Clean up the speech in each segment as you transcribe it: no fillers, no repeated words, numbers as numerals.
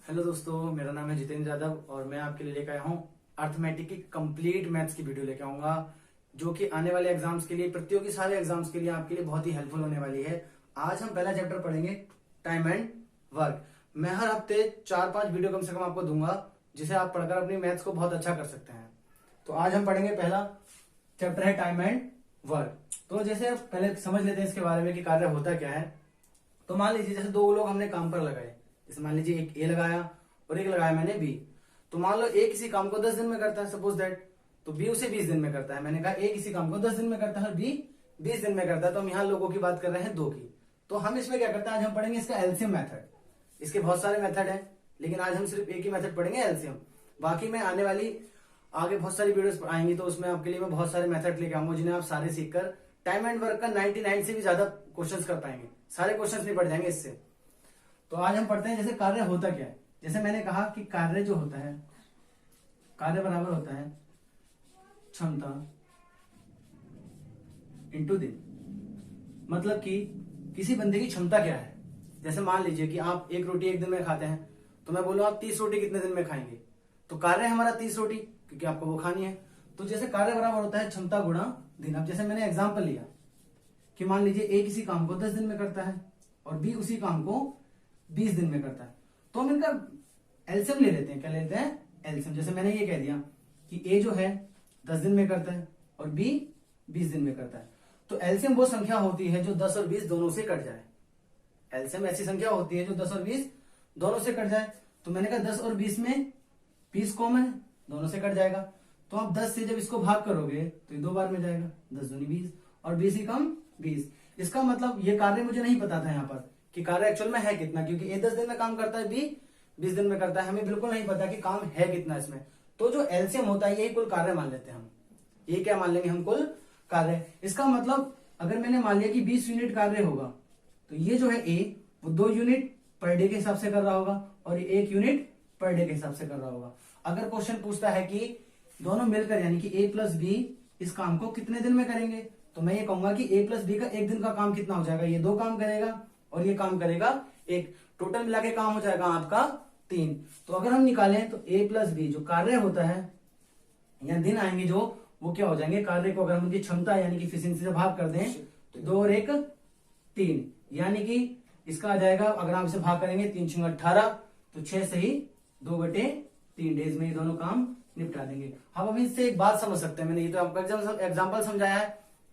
Hello दोस्तों, मेरा नाम है जितेंद्र यादव और मैं आपके लिए लेकर आया हूँ अर्थमेटिक की कंप्लीट मैथ्स की वीडियो लेकर आऊंगा जो कि आने वाले एग्जाम्स के लिए, प्रतियोगी सारे एग्जाम्स के लिए आपके लिए बहुत ही हेल्पफुल होने वाली है। आज हम पहला चैप्टर पढ़ेंगे टाइम एंड वर्क। मैं हर हफ्ते 4-5 वीडियो कम से कम आपको दूंगा जिसे आप पढ़कर अपनी मैथ्स को बहुत अच्छा कर सकते हैं। तो आज हम पढ़ेंगे, पहला चैप्टर है टाइम एंड वर्क। तो जैसे आप पहले समझ लेते हैं इसके बारे में कि कार्य होता क्या है। तो मान लीजिए जैसे दो लोग हमने काम पर लगाए, जैसे मान लीजिए एक ए लगाया और एक लगाया मैंने बी। तो मान लो ए किसी काम को 10 दिन में करता है, सपोज दैट, तो बी उसे 20 दिन में करता है। मैंने कहा ए किसी काम को 10 दिन में करता है और बी 20 दिन में करता है। तो हम यहाँ लोगों की बात कर रहे हैं दो की। तो हम इसमें क्या करते हैं, आज हम पढ़ेंगे इसका एलसीएम मेथड। इसके बहुत सारे मेथड हैं लेकिन आज हम सिर्फ एक ही मेथड पढ़ेंगे, एलसीएम। बाकी में आने वाली आगे बहुत सारी वीडियोस आएंगी तो उसमें आपके लिए मैं बहुत सारे मेथड लेके आऊंगा जिन्हें आप सारे सीखकर टाइम एंड वर्क का 99 से भी ज्यादा क्वेश्चंस कर पाएंगे। सारे क्वेश्चंस नहीं पढ़ जाएंगे इससे। तो आज हम पढ़ते हैं जैसे कार्य होता क्या है। जैसे मैंने कहा कि कार्य जो होता है, कार्य बराबर होता है क्षमता इंटू दिन। मतलब कि किसी बंदे की क्षमता क्या है। जैसे मान लीजिए कि आप एक रोटी एक दिन में खाते हैं, तो मैं बोलूं आप 30 रोटी कितने दिन में खाएंगे। तो कार्य हमारा 30 रोटी, क्योंकि आपको वो खानी है। तो जैसे कार्य बराबर होता है क्षमता गुणा दिन। अब जैसे मैंने एग्जाम्पल लिया कि मान लीजिए ए किसी काम को 10 दिन में करता है और बी उसी काम को 20 दिन में करता है। तो हम इनका एलसीएम ले लेते हैं। क्या लेते हैं? एलसीएम। जैसे मैंने ये कह दिया कि ए जो है 10 दिन में करता है और बी 20 दिन में करता है। तो एलसीएम वो संख्या होती है जो 10 और 20 दोनों से कट जाए। एलसीएम ऐसी संख्या होती है जो 10 और 20 दोनों से कट जाए। तो मैंने कहा 10 और 20 में 20 कॉमन है, दोनों से कट जाएगा। तो आप 10 से जब इसको भाग करोगे तो ये 2 बार में जाएगा, 10 दूनी 20 और 20 ही कम 20। इसका मतलब ये कार्य मुझे नहीं पता था यहाँ पर कि कार्य एक्चुअल में है कितना, क्योंकि ए 10 दिन में काम करता है, बी 20 दिन में करता है। हमें बिल्कुल नहीं पता कि काम है कितना इसमें। तो जो एलसीएम होता है यही कुल कार्य मान लेते हैं हम। ये क्या मान लेंगे हम? कुल कार्य। इसका मतलब अगर मैंने मान लिया कि 20 यूनिट कार्य होगा तो ये जो है ए वो 2 यूनिट पर डे के हिसाब से कर रहा होगा और ये 1 यूनिट पर डे के हिसाब से कर रहा होगा। अगर क्वेश्चन पूछता है कि दोनों मिलकर यानी कि ए प्लस बी इस काम को कितने दिन में करेंगे, तो मैं ये कहूंगा कि ए प्लस बी का एक दिन का काम कितना हो जाएगा। ये 2 काम करेगा और ये काम करेगा 1। टोटल मिला के काम हो जाएगा आपका 3। तो अगर हम निकालें तो ए प्लस बी जो कार्य होता है या दिन आएंगे जो, वो क्या हो जाएंगे, कार्य को अगर हम उनकी क्षमता यानी कि एफिशिएंसी से भाग कर दें तो 2 और 1 3, यानी कि इसका आ जाएगा, अगर आप इसे भाग करेंगे 3 6 18, तो 6 सही 2/3 डेज में ये दोनों काम निपटा देंगे। हम इससे एक बात समझ सकते हैं, मैंने ये तो आपको एग्जाम्पल समझाया है,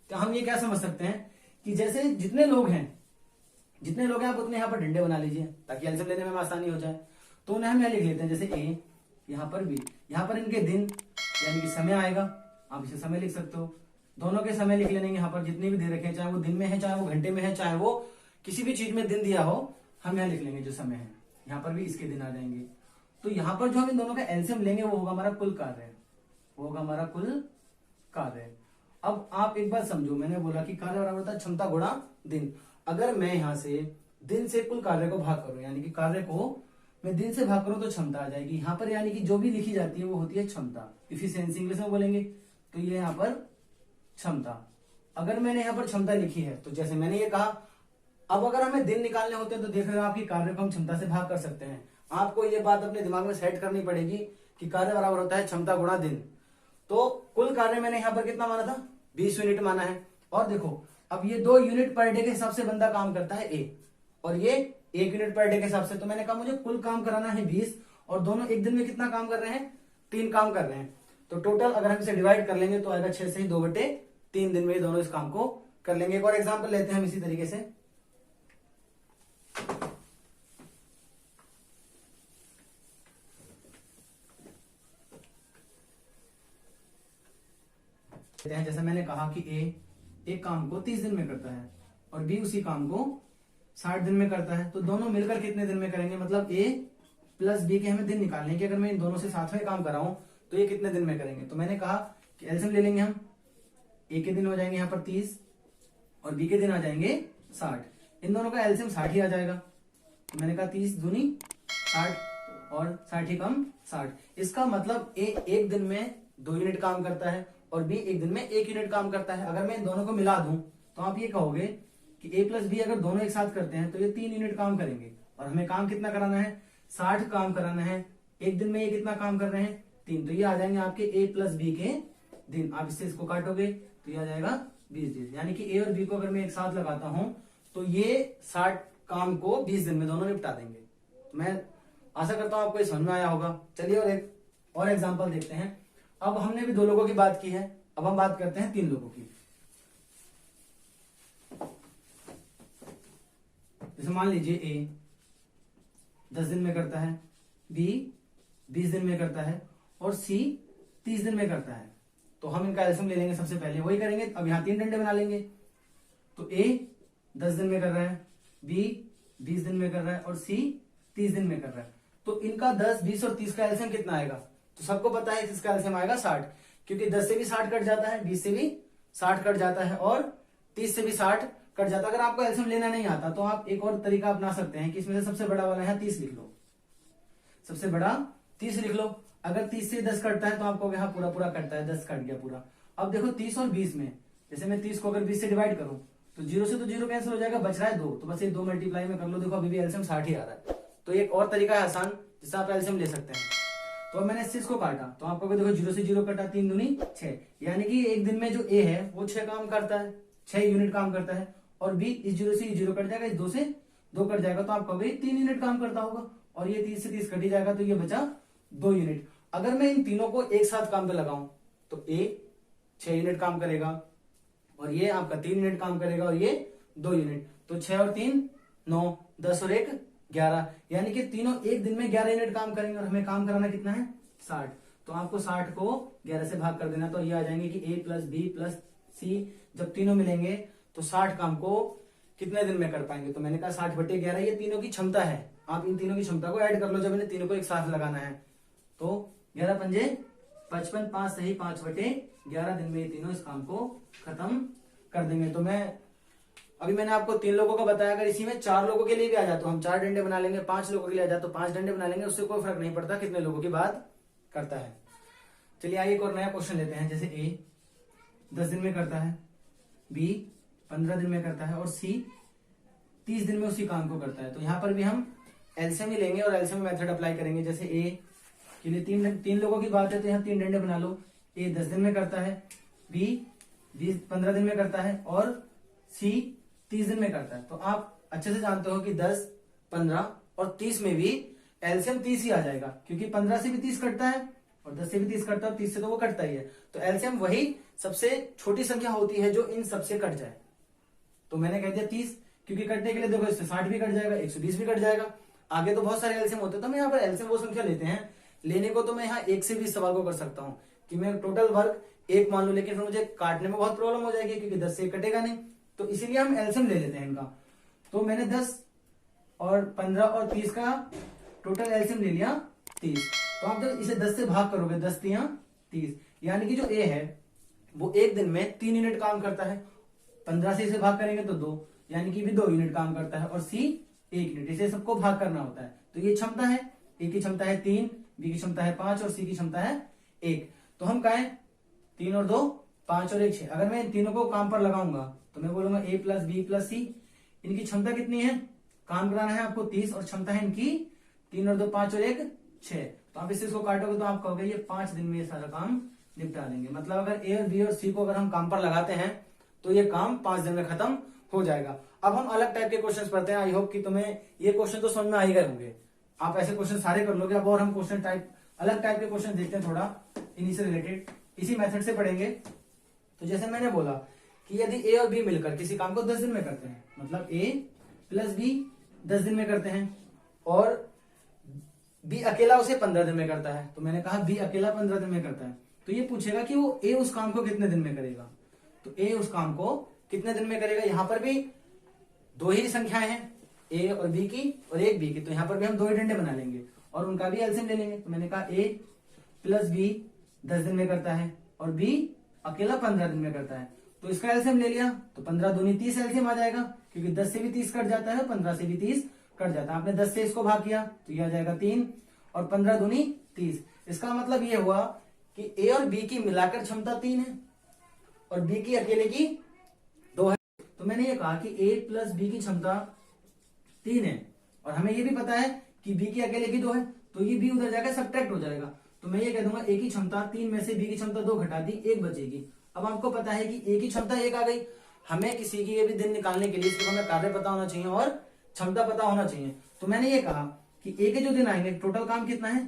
तो हम ये क्या समझ सकते हैं कि जैसे जितने लोग हैं आप उतने यहाँ पर डंडे बना लीजिए ताकि एलसीएम लेने में आसानी हो जाए। तो उन्हें हम यहाँ लिख लेते हैं, जैसे ए, यहाँ पर बी, यहाँ पर इनके दिन यानी कि समय आएगा, आप इसे समय लिख सकते हो। दोनों के समय लिख लेंगे यहाँ पर जितने भी दे रखे, चाहे वो दिन में है, चाहे वो घंटे में है, चाहे वो किसी भी चीज में दिन दिया हो, हम यहाँ लिख लेंगे जो समय है। यहाँ पर भी इसके दिन आ जाएंगे। तो यहाँ पर जो हम इन दोनों का एलसीएम लेंगे वो होगा हमारा कुल कार्य, वो होगा हमारा कुल कार्य। अब आप एक बार समझो, मैंने बोला कि कार्य बराबर होता है क्षमता गुणा दिन। अगर मैं यहाँ से दिन से कुल कार्य को भाग करूं, यानी कि कार्य को मैं दिन से भाग करूं तो क्षमता आ जाएगी यहाँ पर, यानी कि जो भी लिखी जाती है वो होती है क्षमता, इफिशिएंसी इंग्लिश में बोलेंगे। तो ये यहाँ पर क्षमता, अगर मैंने यहाँ पर क्षमता लिखी है तो जैसे मैंने ये कहा, अब अगर हमें दिन निकालने होते हैं तो देख रहे हो आपकी कार्य को हम क्षमता से भाग कर सकते हैं। आपको ये बात अपने दिमाग में सेट करनी पड़ेगी कि कार्य बराबर होता है क्षमता गुणा दिन। तो कुल कार्य मैंने यहाँ पर कितना माना था? 20 यूनिट माना है। और देखो अब ये 2 यूनिट पर डे के हिसाब से बंदा काम करता है ए, और ये 1 यूनिट पर डे के हिसाब से। तो मैंने कहा मुझे कुल काम कराना है 20 और दोनों एक दिन में कितना काम कर रहे हैं? 3 काम कर रहे हैं। तो टोटल अगर हम इसे डिवाइड कर लेंगे तो आएगा 6 से ही 2/3 दिन में ये दोनों इस काम को कर लेंगे। एक और एग्जाम्पल लेते हैं हम इसी तरीके से। जैसे मैंने कहा कि ए एक काम को 30 दिन में करता है और बी उसी काम को 60 दिन में करता है। तो दोनों मिलकर कितने दिन में करेंगे, मतलब ए प्लस बी के हमें दिन निकालने की। अगर मैं इन दोनों से साथ में काम कराऊं तो ये कितने दिन में करेंगे। तो मैंने कहा कि एलसीएम ले लेंगे हम, ए के दिन हो जाएंगे यहाँ पर 30 और बी के दिन आ जाएंगे 60। इन दोनों का एलसीएम 60 ही आ जाएगा। तो मैंने कहा 30 दूनी 60 और 60 ही कम 60। इसका मतलब ए एक दिन में 2 यूनिट काम करता है और बी एक दिन में 1 यूनिट काम करता है। अगर मैं इन दोनों को मिला दूं तो आप ये कहोगे कि ए प्लस बी अगर दोनों एक साथ करते हैं तो ये 3 यूनिट काम करेंगे और हमें काम कितना कराना है? 60 काम कराना है, एक दिन में ये कितना काम कर रहे हैं 3, तो ये आ जाएंगे आपके ए प्लस बी के दिन। आप इससे इसको काटोगे तो ये आ जाएगा 20 दिन। यानी कि ए और बी को अगर मैं एक साथ लगाता हूं तो ये 60 काम को 20 दिन में दोनों निपटा देंगे। तो मैं आशा करता हूं आपको ये समझ में आया होगा। चलिए और एक और एग्जांपल देखते हैं। अब हमने भी 2 लोगों की बात की है, अब हम बात करते हैं 3 लोगों की। जैसे मान लीजिए ए 10 दिन में करता है, बी 20 दिन में करता है और सी 30 दिन में करता है। तो हम इनका एलसीएम ले लेंगे, सबसे पहले वही करेंगे। अब यहां 3 डंडे बना लेंगे। तो ए 10 दिन में कर रहा है, बी 20 दिन में कर रहा है और सी 30 दिन में कर रहा है। तो इनका 10, 20 और 30 का एलसीएम कितना आएगा? तो सबको पता है इसका एलसीएम आएगा 60, क्योंकि 10 से भी 60 कट जाता है, 20 से भी 60 कट जाता है और 30 से भी 60 कट जाता है। अगर आपको एलसीएम लेना नहीं आता तो आप एक और तरीका अपना सकते हैं कि इसमें से सबसे बड़ा वाला है 30 लिख लो, सबसे बड़ा 30 लिख लो। अगर 30 से 10 कटता है तो आपको यहाँ पूरा पूरा कटता है, 10 कट गया पूरा। अब देखो 30 और 20 में, जैसे मैं 30 को अगर 20 से डिवाइड करूं तो 0 से तो 0 कैंसिल हो जाएगा, बच रहा है 2, तो बस ये 2 मल्टीप्लाई में कर लो। देखो अभी भी एलसीएम 60 ही आ रहा है। तो एक और तरीका है आसान जिससे आप एलसीएम ले सकते हैं। तो अब मैंने इस चीज को काटा तो आपको भी देखो 0 से 0 कटा, 3 दूनी 6, यानी कि एक दिन में जो ए है वो 6 काम करता है, 6 यूनिट काम करता है। और बी इस 0 से 0 कट जाएगा, इस 2 से 2 कट जाएगा, तो आपका भी 3 यूनिट काम करता होगा। और ये 30 से 30 कट ही जाएगा, तो ये बचा 2 यूनिट। अगर मैं इन तीनों को एक साथ काम पे लगाऊं तो ए 6 यूनिट काम करेगा और ये आपका 3 यूनिट काम करेगा और ये 2 यूनिट। तो 6 और 3 9, 10 और 1 11, यानी कि तीनों एक दिन में 11 यूनिट काम करेंगे और हमें काम कराना कितना है 60। तो आपको 60 को 11 से भाग कर देना, तो ये आ जाएंगे कि ए प्लस बी प्लस सी, जब तीनों मिलेंगे तो 60 काम को कितने दिन में कर पाएंगे? तो मैंने कहा 60/11 ये तीनों की क्षमता है। आप इन तीनों की क्षमता को ऐड कर लो जब इन्हें तीनों को एक साथ लगाना है। तो 11 पंजे 55, 5 सही 5/11 दिन में ये तीनों इस काम को खत्म कर देंगे। तो मैंने आपको 3 लोगों का बताया, अगर इसी में 4 लोगों के लिए भी आ जाए तो हम 4 डंडे बना लेंगे, 5 लोगों के लिए आ जाए तो 5 डंडे बना लेंगे, उससे कोई फर्क नहीं पड़ता कितने लोगों की बात करता है। चलिए आइए एक और नया क्वेश्चन लेते हैं। जैसे ए 10 दिन में करता है, बी 15 दिन में करता है और सी 30 दिन में उसी काम को करता है। तो यहां पर भी हम एलसीएम ही लेंगे और एलसीएम मेथड अप्लाई करेंगे। जैसे ए के लिए 3 लोगों की बात है तो यहाँ 3 डंडे बना लो। ए 10 दिन में करता है, बी 15 दिन में करता है और सी 30 दिन में करता है। तो आप अच्छे से जानते हो कि 10, 15 और 30 में भी एलसीएम 30 ही आ जाएगा, क्योंकि 15 से भी 30 कटता है और 10 से भी 30 कटता है, 30 से तो वो कटता ही है। तो एलसीएम वही सबसे छोटी संख्या होती है जो इन सबसे कट जाए। तो मैंने कह दिया 30, क्योंकि कटने के लिए देखो इससे 60 भी कट जाएगा, 120 भी कट जाएगा। आगे तो बहुत सारे एलसीएम होते हैं, तो हम यहाँ पर एलसीएम वो संख्या लेते हैं। लेने को तो मैं यहाँ 1 से 20 सवाल को कर सकता हूँ कि मैं टोटल वर्क 1 मान लूं, लेकिन फिर मुझे काटने में बहुत प्रॉब्लम हो जाएगी क्योंकि 10 से कटेगा नहीं। तो इसीलिए हम एलसीएम ले लेते हैं इनका। तो मैंने 10 और 15 और 30 का टोटल एलसीएम ले लिया 30। तो आप जब इसे 10 से भाग करोगे, 10 3 30, यानी कि जो ए है वो एक दिन में 3 यूनिट काम करता है। 15 से इसे भाग करेंगे तो 2, यानी कि भी 2 यूनिट काम करता है और सी 1 यूनिट। इसे सबको भाग करना होता है। तो ये क्षमता है, ए की क्षमता है 3, बी की क्षमता है 5 और सी की क्षमता है 1। तो हम कहें 3 और 2 5 और 1 6। अगर मैं इन तीनों को काम पर लगाऊंगा तो मैं बोलूंगा ए प्लस बी प्लस सी। इनकी क्षमता कितनी है? काम कराना है आपको 30 और क्षमता है इनकी 3 और 2 5 और 1 6। तो आप इसको काटोगे तो आप कहोगे ये 5 दिन में ये सारा काम निपटा देंगे। मतलब अगर ए और बी और सी को अगर हम काम पर लगाते हैं तो ये काम 5 दिन में खत्म हो जाएगा। अब हम अलग टाइप के क्वेश्चंस पढ़ते हैं। आई होप कि तुम्हें ये क्वेश्चन तो समझ में आ ही गए होंगे। आप ऐसे क्वेश्चन सारे कर लोगे। अब और हम क्वेश्चन अलग टाइप के क्वेश्चन देखते हैं, थोड़ा इन्हीं से रिलेटेड, इसी मेथड से पढ़ेंगे। तो जैसे मैंने बोला कि यदि ए और बी मिलकर किसी काम को 10 दिन में करते हैं, मतलब ए प्लस बी 10 दिन में करते हैं और बी अकेला उसे 15 दिन में करता है, तो मैंने कहा बी अकेला 15 दिन में करता है, तो ये पूछेगा कि वो ए उस काम को कितने दिन में करेगा। तो ए उस काम को कितने दिन में करेगा। यहां पर भी 2 ही संख्याएं हैं, ए और बी की और एक बी की, तो यहां पर भी हम 2 ही डंडे बना लेंगे और उनका भी एलसीएम ले लेंगे। तो मैंने कहा ए प्लस बी 10 दिन में करता है और बी अकेला 15 दिन में करता है, तो इसका एलसीएम ले लिया तो 15 दूनी 30 एलसीएम आ जाएगा, क्योंकि 10 से भी 30 कट जाता है, 15 से भी 30 कट जाता है। आपने 10 से इसको भाग किया तो ये आ जाएगा 3 और 15 दूनी 30। इसका मतलब ये हुआ कि ए और बी की मिलाकर क्षमता 3 है और बी की अकेले की 2 है। तो मैंने ये कहा कि ए प्लस बी की क्षमता 3 है और हमें ये भी पता है कि बी की अकेले की 2 है, तो ये बी उधर जाकर सब्ट्रैक्ट हो जाएगा। तो मैं ये कह दूंगा ए की क्षमता 3 में से बी की क्षमता 2 घटा दी, 1 बचेगी। अब आपको पता है कि ए की क्षमता 1 आ गई। हमें किसी की ये भी दिन निकालने के लिए सिर्फ हमें कार्य पता होना चाहिए और क्षमता पता होना चाहिए। तो मैंने ये कहा कि ए के जो दिन आएंगे टोटल काम कितना है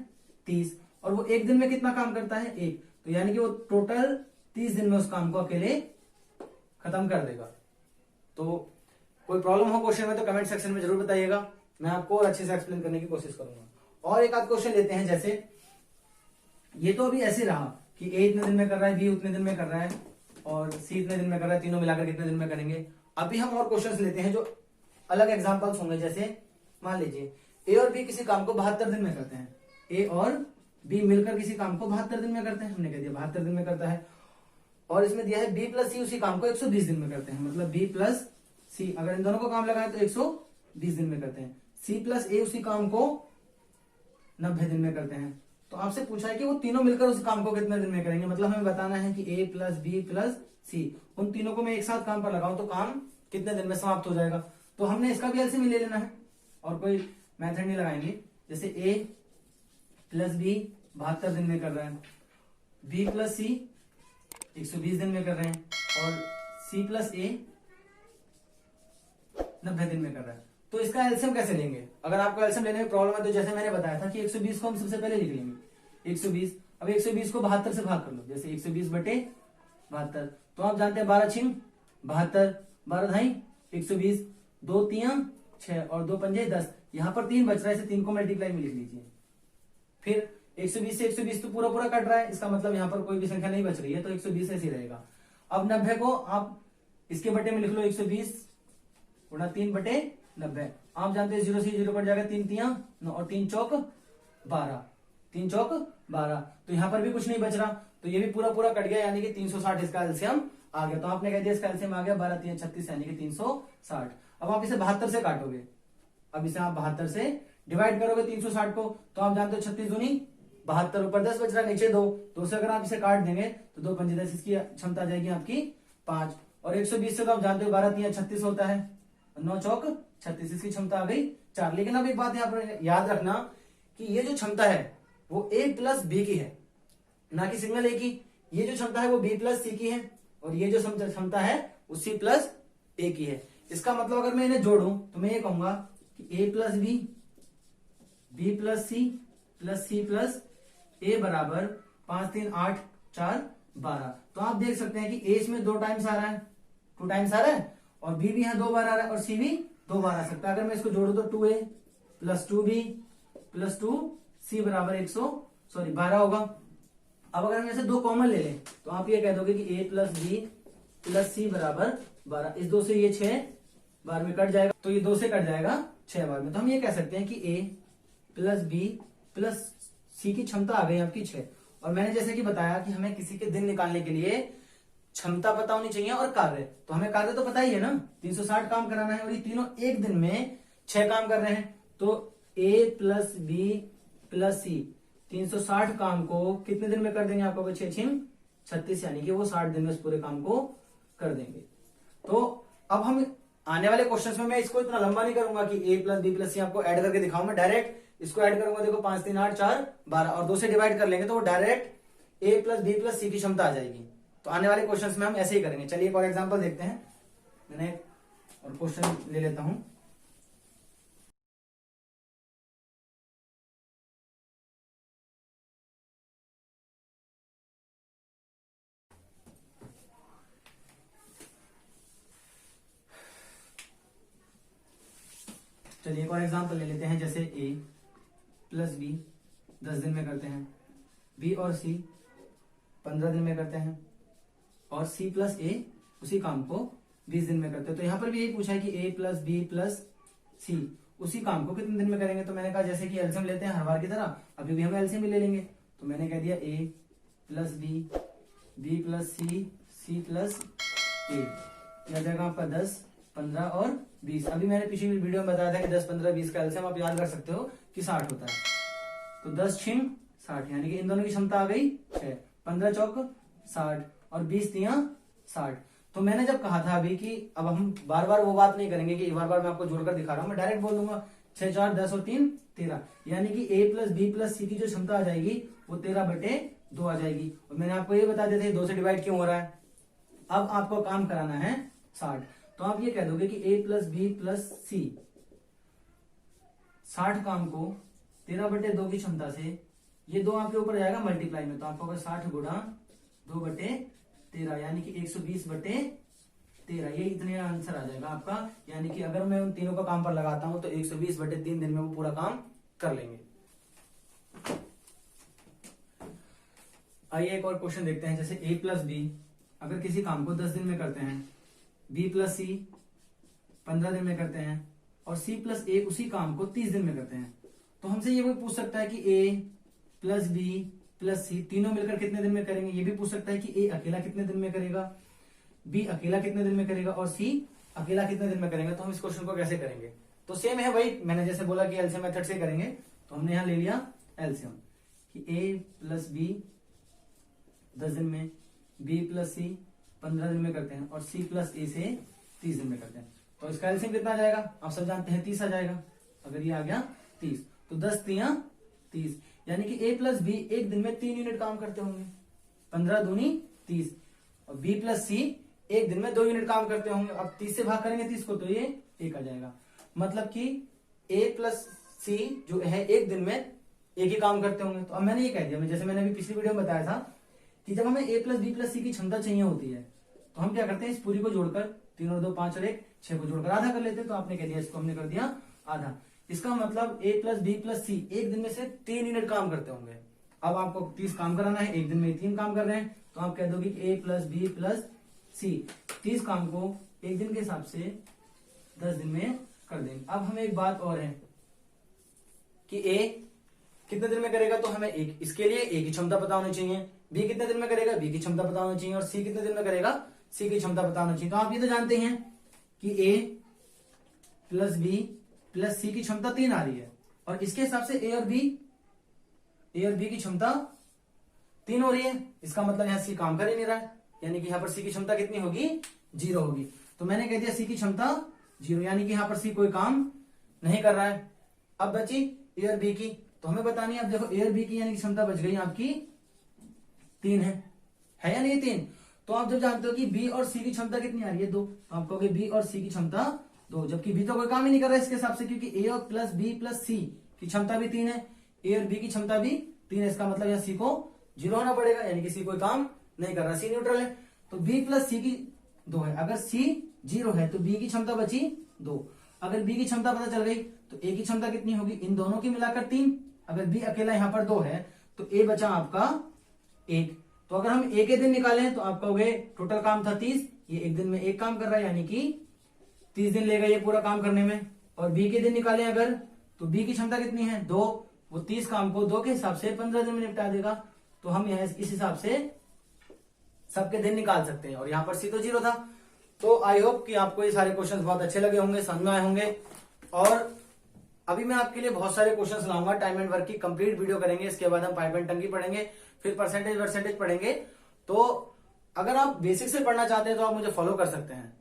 30, और वो एक दिन में कितना काम करता है 1, तो यानी कि वो टोटल 30 दिन में उस काम को अकेले खत्म कर देगा। तो कोई प्रॉब्लम हो क्वेश्चन में तो कमेंट सेक्शन में जरूर बताइएगा, मैं आपको और अच्छे से एक्सप्लेन करने की कोशिश करूंगा। और एक आध क्वेश्चन लेते हैं, जैसे ये तो अभी ऐसे रहा कि ए इतने दिन में कर रहा है, बी उतने दिन में कर रहा है और सी इतने दिन में कर रहा है, तीनों मिलाकर कितने दिन में करेंगे। अभी हम और क्वेश्चंस लेते हैं जो अलग एग्जांपल्स होंगे। जैसे मान लीजिए ए और बी किसी काम को 72 दिन में करते हैं, ए और बी मिलकर किसी काम को 72 दिन में करते हैं, हमने कह दिया 72 दिन में करता है। और इसमें दिया है बी प्लस सी उसी काम को 120 दिन में करते हैं, मतलब बी प्लस सी अगर इन दोनों को काम लगाए तो 120 दिन में करते हैं। सी प्लस ए उसी काम को 90 दिन में करते हैं। तो आपसे पूछा है कि वो तीनों मिलकर उस काम को कितने दिन में करेंगे, मतलब हमें बताना है कि ए प्लस बी प्लस सी उन तीनों को मैं एक साथ काम पर लगाऊं तो काम कितने दिन में समाप्त हो जाएगा। तो हमने इसका भी एलसीएम ले लेना है और कोई मेथड नहीं लगाएंगे। जैसे ए प्लस बी 72 दिन में कर रहा है, बी प्लस सी 120 दिन में कर रहे हैं और सी प्लस ए 90 दिन में कर रहा है। तो इसका एलसीएम कैसे लेंगे? अगर आपको एलसीएम लेने में प्रॉब्लम है तो जैसे मैंने बताया था कि 120 को हम सबसे पहले लिख लेंगे 120। अब 120 को 72 से भाग कर लो, जैसे 120 बटे 72, तो आप जानते हैं 12 छिंग 72, 12 ढाई 120, 2 तियां 6 और 2 पंजे 10, यहाँ पर 3 बच रहा है, इसे 3 को मल्टीप्लाई में लिख लीजिए। फिर 120 से 120 तो पूरा पूरा कट रहा है, इसका मतलब यहाँ पर कोई भी संख्या नहीं बच रही है, तो 120 ऐसे ही रहेगा। अब 90 को आप इसके बटे में लिख लो 120 गुणा 3 बटे 90। आप जानते हैं 0 से 0 कट जाएगा, 3 तियां 9 और 3 चौक 12, 3 चौक 12, तो यहाँ पर भी कुछ नहीं बच रहा, तो ये भी पूरा पूरा कट गया, यानी कि 360 इसका एलसीएम आ गया। तो आपने कह दिया इसका एलसीएम आ गया 12 3 36 यानी कि 360। अब आप इसे 72 से काटोगे, अब इसे आप 72 से डिवाइड करोगे 360 को, तो आप जानते हो 36 दूनी 72, ऊपर 10 बच रहा है नीचे 2 से अगर आप इसे काट देंगे तो 2 पंजे 10, इसकी क्षमता आ जाएगी आपकी 5। और 120 से तो आप जानते हो 12 3 36 होता है, 9 चौक 36, इसकी क्षमता आ गई 4। लेकिन अब एक बात यहाँ पर याद रखना कि ये जो क्षमता है वो ए प्लस बी की है, ना कि सिग्नल ए की। ये जो क्षमता है वो बी प्लस सी की है और ये जो क्षमता है वो सी प्लस ए की है। इसका मतलब अगर मैं इन्हें जोड़ूं तो मैं ये कहूंगा कि A plus B plus C plus A बराबर 5 3 8 4 12। तो आप देख सकते हैं कि ए इसमें 2 टाइम्स आ रहा है, 2 टाइम्स आ रहा है, और बी भी यहाँ 2 बार आ रहा है और सी भी 2 बार आ सकता है। अगर मैं इसको जोड़ू तो 2a plus 2b plus 2c बराबर 12 होगा। अब अगर हम ऐसे 2 कॉमन ले लें तो आप ये कह दोगे कि a प्लस बी प्लस सी बराबर 12। इस 2 से ये 6 बार में कट जाएगा, तो ये 2 से कट जाएगा 6 बार में। तो हम ये कह सकते हैं कि a plus B plus C की क्षमता आ गई आपकी 6। और मैंने जैसे कि बताया कि हमें किसी के दिन निकालने के लिए क्षमता पता होनी चाहिए और कार्य, तो हमें कार्य तो पता ही है ना, 360 काम कराना है और ये तीनों एक दिन में 6 काम कर रहे हैं। तो a प्लस बी प्लस सी 360 काम को कितने दिन में कर देंगे? आपको 6 छिंग 36, यानी कि वो 60 दिन में इस पूरे काम को कर देंगे। तो अब हम आने वाले क्वेश्चंस में मैं इसको इतना लंबा नहीं करूंगा कि a प्लस बी प्लस सी आपको ऐड करके दिखाऊं, मैं डायरेक्ट इसको ऐड करूंगा। देखो 5 3 8 4 12 और 2 से डिवाइड कर लेंगे तो वो direct a plus B plus C की क्षमता आ जाएगी। तो आने वाले क्वेश्चंस में हम ऐसे ही करेंगे। चलिए एक और एग्जांपल देखते हैं, मैंने और क्वेश्चन ले लेता हूं। चलिए एक और एग्जांपल ले लेते हैं, जैसे a प्लस बी 10 दिन में करते हैं, b और c 15 दिन में करते हैं और c प्लस a उसी काम को 20 दिन में करते हैं। तो यहाँ पर भी यही पूछा है कि a प्लस बी प्लस सी उसी काम को कितने दिन में करेंगे। तो मैंने कहा जैसे कि एलसीएम लेते हैं हर बार की तरह, अभी भी हम एलसीएम ही ले लेंगे। तो मैंने कह दिया a plus B plus C plus A, यह जाएगा आपका 10 15 और 20। अभी मैंने पिछली वीडियो में बताया था कि 10 15 20 का एलसीएम आप याद कर सकते हो कि 60 होता है। तो 10 छिंग 60, यानी कि इन दोनों की क्षमता आ गई 6, 15 चौक 60 और 20 तियां 60। तो मैंने जब कहा था अभी कि अब हम बार बार वो बात नहीं करेंगे कि बार बार मैं आपको जोड़कर दिखा रहा हूं, मैं डायरेक्ट बोल दूंगा 6 4 10 और 3 13, यानी कि a plus B plus C की जो क्षमता आ जाएगी वो 13/2 आ जाएगी। और मैंने आपको ये बता दिया था 2 से डिवाइड क्यों हो रहा है। अब आपको काम कराना है 60, तो आप ये कह दोगे कि a प्लस बी प्लस सी 60 काम को 13/2 की क्षमता से, ये 2 आपके ऊपर जाएगा मल्टीप्लाई में, तो आपको अगर 60 गुणा 2/13 यानी कि 120/13, ये इतने आंसर आ जाएगा आपका। यानी कि अगर मैं उन तीनों का काम पर लगाता हूं तो 120/3 दिन में वो पूरा काम कर लेंगे। आइए एक और क्वेश्चन देखते हैं। जैसे a प्लस बी अगर किसी काम को 10 दिन में करते हैं, b प्लस सी 15 दिन में करते हैं और c प्लस ए उसी काम को 30 दिन में करते हैं, तो हमसे ये भी पूछ सकता है कि a प्लस बी प्लस सी तीनों मिलकर कितने दिन में करेंगे। ये भी पूछ सकता है कि a अकेला कितने दिन में करेगा, b अकेला कितने दिन में करेगा और c अकेला कितने दिन में करेगा। तो हम इस क्वेश्चन को कैसे करेंगे, तो सेम है भाई, मैंने जैसे बोला कि एलसीएम मेथड से करेंगे, तो हमने यहां ले लिया एलसीएम कि a प्लस बी 10 दिन में, b प्लस सी 15 दिन में करते हैं और c प्लस ए से 30 दिन में करते हैं। तो इसका एलसीएम कितना आ जाएगा, आप सब जानते हैं 30 आ जाएगा। अगर ये आ गया 30 तो 10 3 30, यानी कि a प्लस बी एक दिन में 3 यूनिट काम करते होंगे, 15 दूनी 30, और b प्लस सी एक दिन में 2 यूनिट काम करते होंगे। अब 30 से भाग करेंगे 30 को तो ये 1 आ जाएगा। मतलब कि a प्लस सी जो है एक दिन में एक ही काम करते होंगे। तो अब मैंने ये कह दिया, जैसे मैंने अभी पिछली वीडियो में बताया था कि जब हमें a plus B plus C की क्षमता चाहिए होती है तो हम क्या करते हैं, इस पूरी को जोड़कर 3 और 2 5 और 1 6 को जोड़कर आधा कर लेते हैं। तो आपने कह दिया इसको हमने कर दिया आधा। इसका मतलब a प्लस बी प्लस सी एक दिन में से 3 यूनिट काम करते होंगे। अब आपको 30 काम कराना है, एक दिन में 3 काम कर रहे हैं, तो आप कह दोगे कि a प्लस बी प्लस सी 30 काम को एक दिन के हिसाब से 10 दिन में कर देंगे। अब हमें एक बात और है कि a कितने दिन में करेगा, तो हमें एक इसके लिए a की क्षमता पता होनी चाहिए, b कितने दिन में करेगा b की क्षमता पता होनी चाहिए और c कितने दिन में करेगा c की क्षमता पता होनी चाहिए। तो आप ये तो जानते हैं कि a plus B plus C की क्षमता 3 आ रही है और इसके हिसाब से a और b की क्षमता 3 हो रही है। इसका मतलब यहाँ c काम कर ही नहीं रहा है, यानी कि यहाँ पर c की क्षमता कितनी होगी, 0 होगी। तो मैंने कह दिया c की क्षमता 0, यानी कि यहाँ पर c कोई काम नहीं कर रहा है। अब बची a और b की, तो हमें बतानी है। अब देखो a और b की यानी कि क्षमता बच गई आपकी 3 है या नहीं 3। तो आप जब जानते हो कि b और c की क्षमता कितनी आ रही है 2, तो आप कहोगे b और c की क्षमता 2, जबकि b तो कोई काम ही नहीं कर रहा है इसके हिसाब से, क्योंकि a और प्लस b प्लस c की क्षमता भी 3 है, a और b की क्षमता भी 3 है। इसका मतलब यहाँ c को 0 होना पड़ेगा, यानी कि c कोई काम नहीं कर रहा, c न्यूट्रल है। तो b प्लस c की 2 है, अगर c 0 है तो b की क्षमता बची 2। अगर b की क्षमता पता चल गई तो a की क्षमता कितनी होगी, इन दोनों की मिलाकर 3। अगर b अकेला यहाँ पर 2 है तो a बचा आपका 1। तो अगर हम a के दिन निकालें तो आप कहोगे टोटल काम था 30, ये एक दिन में 1 काम कर रहा है, यानी कि 30 दिन लेगा ये पूरा काम करने में। और b के दिन निकालें अगर, तो b की क्षमता कितनी है 2, वो 30 काम को 2 के हिसाब से 15 दिन में निपटा देगा। तो हम यहाँ इस हिसाब से सबके दिन निकाल सकते हैं। और यहाँ पर c तो 0 था। तो आई होप कि आपको ये सारे क्वेश्चंस बहुत अच्छे लगे होंगे, समझ में आए होंगे। और अभी मैं आपके लिए बहुत सारे क्वेश्चंस लाऊंगा, टाइम एंड वर्क की कंप्लीट वीडियो करेंगे। इसके बाद हम पाइप एंड टंकी पढ़ेंगे, फिर परसेंटेज पढ़ेंगे। तो अगर आप बेसिक से पढ़ना चाहते हैं तो आप मुझे फॉलो कर सकते हैं।